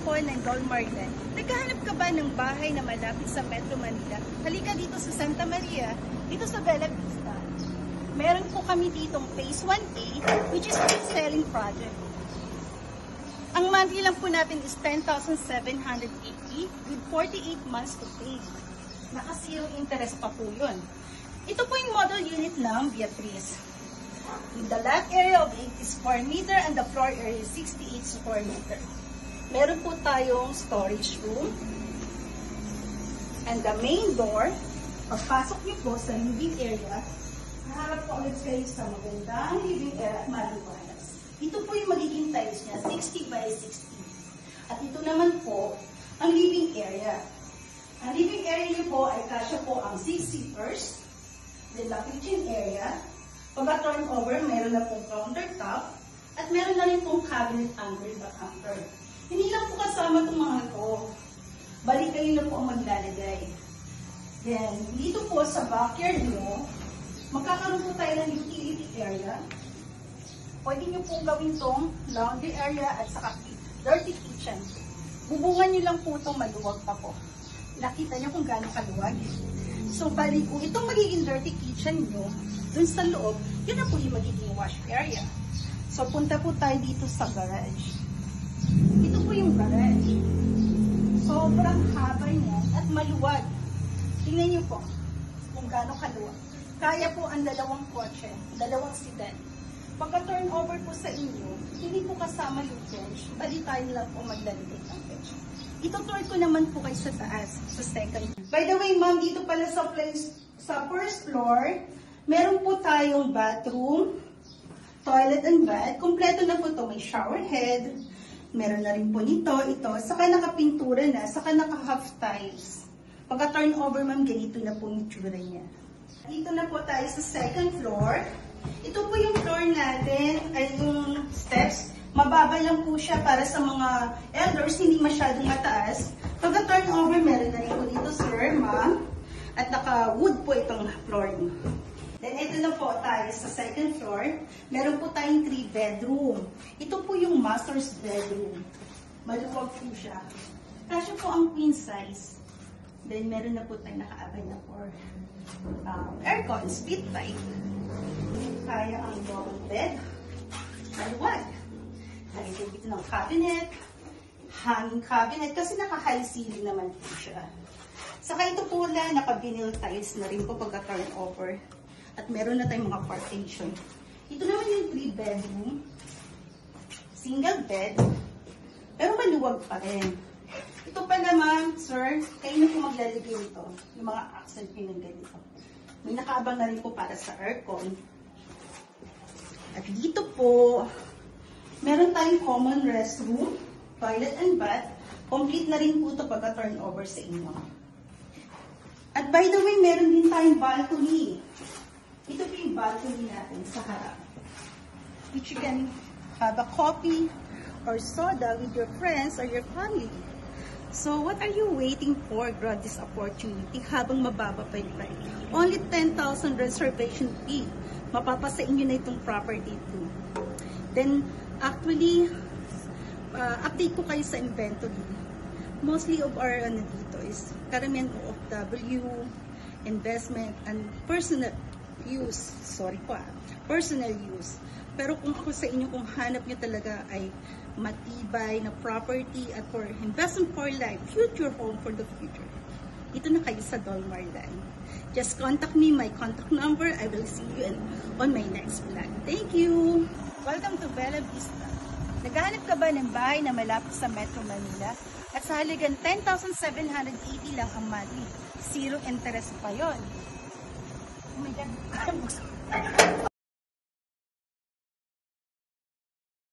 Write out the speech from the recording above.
po ng Dolmarland. Naghahanap ka ba ng bahay na malapit sa Metro Manila? Halika dito sa Santa Maria, dito sa Bella Vista. Meron po kami ditong Phase 1A, which is a selling project. Ang monthly lang po natin is 10,780 with 48 months to pay. Naka-zero interest pa po yun. Ito po yung model unit ng Beatrice. With the lot area of 80 square meter and the floor area is 68 square meter. Meron po tayong storage room. And the main door, pagpasok niyo po sa living area, naharap po ulit kayo sa magandang living area at maliwanag. Ito po yung magiging tiles niya, 60 by 60. At ito naman po, ang living area. Ang living area niyo po ay kasya po ang 6 seaters, then the kitchen area. Pagka-turn over, meron na pong countertop, at meron na rin pong cabinet under the counter. Hindi lang po kasama itong mga ito. Balik kayo na po ang maglalagay. Then, dito po sa backyard nyo, magkakaroon po tayo ng utility area. Pwede nyo pong gawin itong laundry area at saka dirty kitchen. Bubungan nyo lang po itong maluwag pa po. Nakita nyo kung gaano kaluwag. So, balik po itong magiging dirty kitchen nyo, dun sa loob, yun na po yung magiging wash area. So, punta po tayo dito sa garage. Ito po yung garage. Sobrang haba niyan at maluwag. Tingnan niyo po kung gaano kaluwag. Kaya po ang dalawang kotse, dalawang sedan. Pagka-turn over po sa inyo, hindi po kasama yung bench. Bali tayo lang po maglalagay ng bench. Ito-tour ko naman po kayo sa taas, sa second. By the way, ma'am, dito pala sa first floor, meron po tayong bathroom, toilet and bath. Kompleto na po ito. May shower head. Meron na rin po nito, ito. Saka nakapintura na, saka naka-half tiles. Pagka-turn over, ma'am, ganito na po yung tsura niya. Dito na po tayo sa second floor. Ito po yung floor natin, ay yung steps. Mababa lang po siya para sa mga elders, hindi masyadong mataas. Pagka-turn over, meron na rin po dito, sir, ma'am. At naka-wood po itong floor niyo. Then, ito na po tayo sa second floor. Meron po tayong 3 bedroom. Ito po yung master's bedroom. Maluwag po siya. Kasya po ang queen size. Then, meron na po tayong nakaabay na for aircon, split type. Kaya ang double bed. Maluwag. Lagyan dito ng cabinet. Hanging cabinet. Kasi naka-high ceiling naman po siya. Saka ito po na naka-vinyl tiles na rin po pagka-turn over. At meron na tayong mga partition. Ito naman yung 3 bedroom. Single bed. Pero maluwag pa rin. Ito pa naman, sir, kayo na po maglalagay ito. Yung mga accent nyo ng ganito. May nakaabang na rin po para sa aircon. At dito po, meron tayong common restroom, toilet and bath. Complete na rin po ito pagka-turn over sa inyo. At by the way, meron din tayong balcony. Ito po yung balcony natin sa harap. Which you can have a coffee or soda with your friends or your family. So, what are you waiting for? Grab this opportunity habang mababa pa yung price. Only 10,000 reservation fee. Mapapasa inyo na itong property too. Then, actually, update ko kayo sa inventory. Mostly of our dito is karamihan of W, investment, and personal use. Sorry po personal use. Pero kung ako sa inyo, kung hanap nyo talaga ay matibay na property at for investment for life, future home for the future, ito na kayo sa Dolmarland. Just contact me, my contact number. I will see you on my next vlog. Thank you! Welcome to Bella Vista. Naghahanap ka ba ng bahay na malapit sa Metro Manila? At sa halagang 10,780 lang ang monthly. Zero interest pa yon. Oh my God.